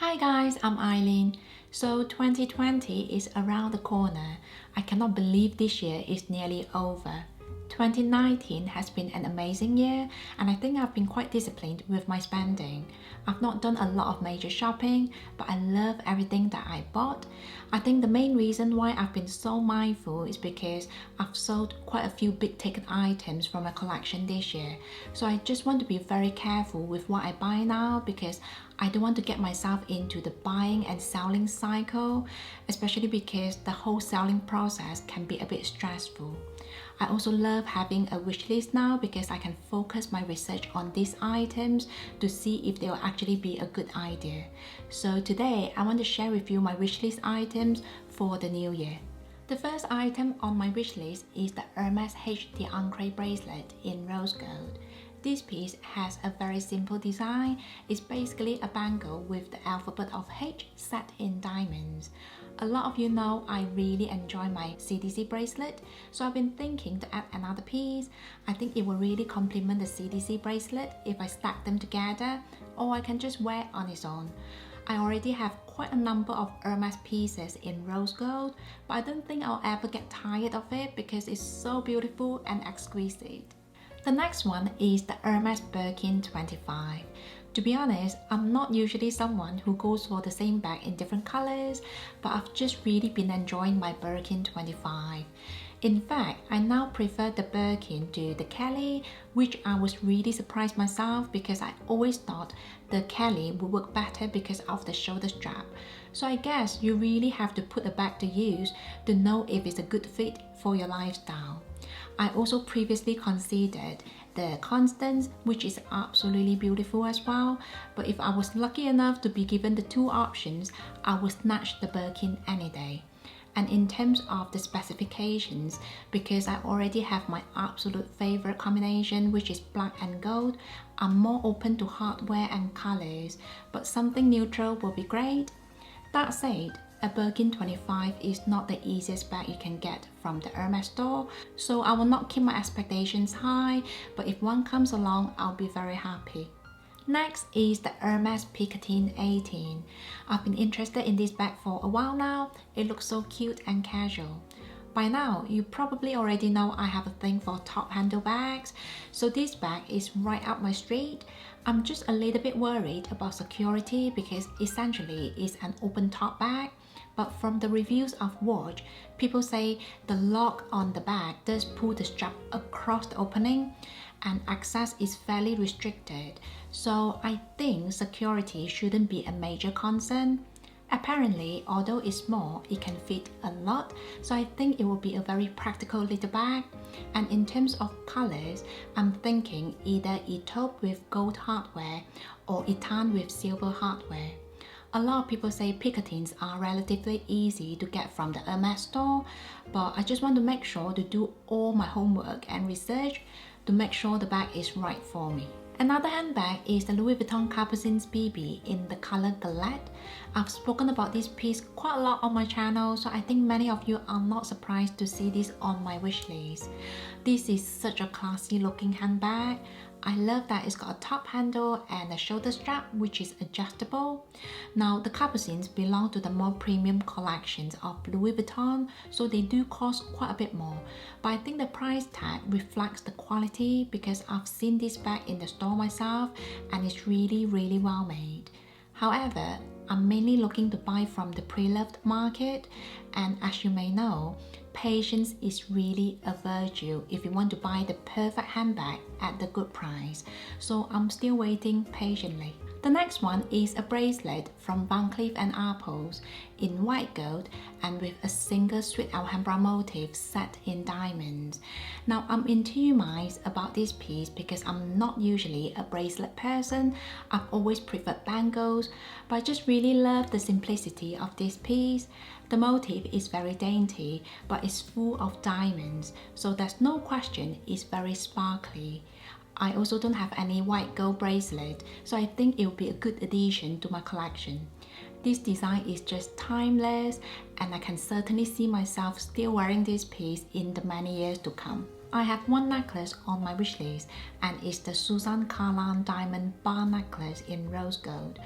Hi guys, I'm Eileen. So 2020 is around the corner. I cannot believe this year is nearly over. 2019 has been an amazing year and I think I've been quite disciplined with my spending. I've not done a lot of major shopping, but I love everything that I bought. I think the main reason why I've been so mindful is because I've sold quite a few big ticket items from my collection this year. So I just want to be very careful with what I buy now because I don't want to get myself into the buying and selling cycle, especially because the whole selling process can be a bit stressful. I also love having a wish list now because I can focus my research on these items to see if they will actually be a good idea. So today I want to share with you my wish list items for the new year. The first item on my wish list is the Hermes HD Ungrate bracelet in rose gold. This piece has a very simple design. It's basically a bangle with the alphabet of H set in diamonds. A lot of you know I really enjoy my CDC bracelet, so I've been thinking to add another piece. I think it will really complement the CDC bracelet if I stack them together, or I can just wear it on its own. I already have quite a number of Hermes pieces in rose gold, but I don't think I'll ever get tired of it because it's so beautiful and exquisite. The next one is the Hermes Birkin 25. To be honest, I'm not usually someone who goes for the same bag in different colors, but I've just really been enjoying my Birkin 25. In fact, I now prefer the Birkin to the Kelly, which I was really surprised myself because I always thought the Kelly would work better because of the shoulder strap. So I guess you really have to put a bag to use to know if it's a good fit for your lifestyle. I also previously considered the Constance, which is absolutely beautiful as well, but if I was lucky enough to be given the two options, I would snatch the Birkin any day. And in terms of the specifications, because I already have my absolute favorite combination, which is black and gold, I'm more open to hardware and colors, but something neutral will be great. That said, a Birkin 25 is not the easiest bag you can get from the Hermes store, so I will not keep my expectations high, but if one comes along, I'll be very happy. Next is the Hermes Peak 18. I've been interested in this bag for a while now. It looks so cute and casual. By now, you probably already know I have a thing for top handle bags, so this bag is right up my street. I'm just a little bit worried about security because essentially it's an open top bag, but from the reviews I've watched, people say the lock on the bag does pull the strap across the opening and access is fairly restricted, so I think security shouldn't be a major concern. Apparently, although it's small, it can fit a lot, so I think it will be a very practical little bag. And in terms of colors, I'm thinking either taupe with gold hardware or tan with silver hardware. A lot of people say Picatines are relatively easy to get from the Hermes store, but I just want to make sure to do all my homework and research to make sure the bag is right for me. Another handbag is the Louboutin Capucine BB in the color Galette. I've spoken about this piece quite a lot on my channel, so I think many of you are not surprised to see this on my wish list. This is such a classy looking handbag. I love that it's got a top handle and a shoulder strap which is adjustable. Now the Capucines belong to the more premium collections of Louis Vuitton, so they do cost quite a bit more, but I think the price tag reflects the quality because I've seen this bag in the store myself and it's really well made. However, I'm mainly looking to buy from the pre-loved market, and as you may know, patience is really a virtue if you want to buy the perfect handbag at the good price, so I'm still waiting patiently. The next one is a bracelet from Cleef and Arpels in white gold and with a single sweet Alhambra motif set in diamonds. Now I'm in two minds about this piece because I'm not usually a bracelet person. I've always preferred bangles, but I just really love the simplicity of this piece. The motif is very dainty, but it's full of diamonds, so there's no question it's very sparkly. I also don't have any white gold bracelet, so I think it will be a good addition to my collection. This design is just timeless, and I can certainly see myself still wearing this piece in the many years to come. I have one necklace on my wishlist, and it's the Susanne diamond bar necklace in rose gold.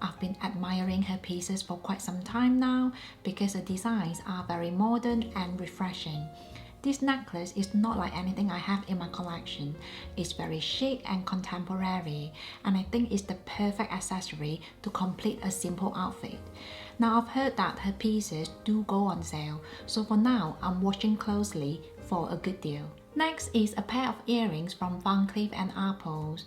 I've been admiring her pieces for quite some time now because the designs are very modern and refreshing. This necklace is not like anything I have in my collection. It's very chic and contemporary, and I think it's the perfect accessory to complete a simple outfit. Now I've heard that her pieces do go on sale, so for now I'm watching closely for a good deal. Next is a pair of earrings from Cleef and Arpels.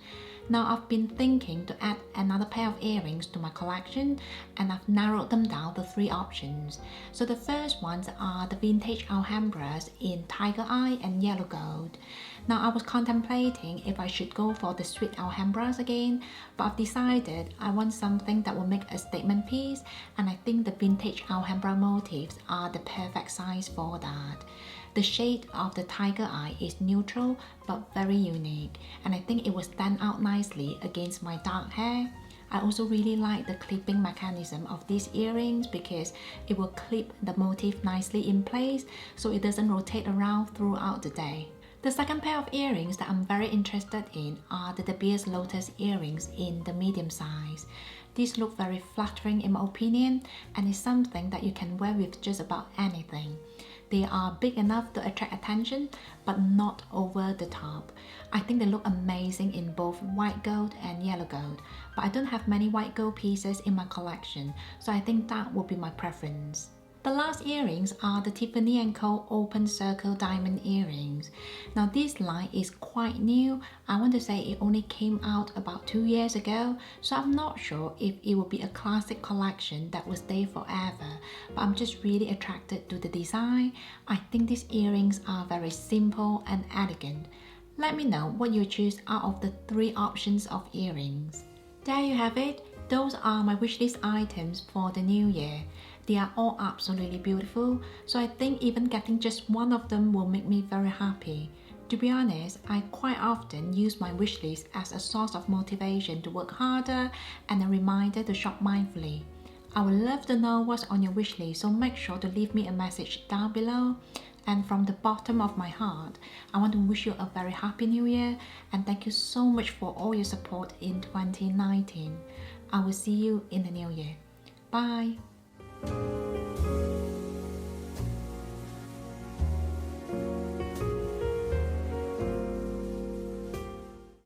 Now I've been thinking to add another pair of earrings to my collection, and I've narrowed them down to 3 options. So the first ones are the vintage Alhambras in tiger eye and yellow gold. Now I was contemplating if I should go for the sweet Alhambras again, but I've decided I want something that will make a statement piece, and I think the vintage Alhambra motifs are the perfect size for that. The shade of the tiger eye is neutral but very unique, and I think it will stand out nicely against my dark hair. I also really like the clipping mechanism of these earrings because it will clip the motif nicely in place so it doesn't rotate around throughout the day. The second pair of earrings that I'm very interested in are the De Beers Lotus earrings in the medium size. These look very flattering in my opinion, and is something that you can wear with just about anything. They are big enough to attract attention, but not over the top. I think they look amazing in both white gold and yellow gold, but I don't have many white gold pieces in my collection, so I think that would be my preference. The last earrings are the Tiffany Co Open Circle Diamond earrings. Now this line is quite new. I want to say it only came out about 2 years ago, so I'm not sure if it will be a classic collection that will stay forever, but I'm just really attracted to the design. I think these earrings are very simple and elegant. Let me know what you choose out of the 3 options of earrings. There you have it. Those are my wishlist items for the new year. They are all absolutely beautiful, so I think even getting just one of them will make me very happy. To be honest, I quite often use my wishlist as a source of motivation to work harder and a reminder to shop mindfully. I would love to know what's on your wishlist, so make sure to leave me a message down below. And from the bottom of my heart, I want to wish you a very happy new year and thank you so much for all your support in 2019. I will see you in the new year. Bye!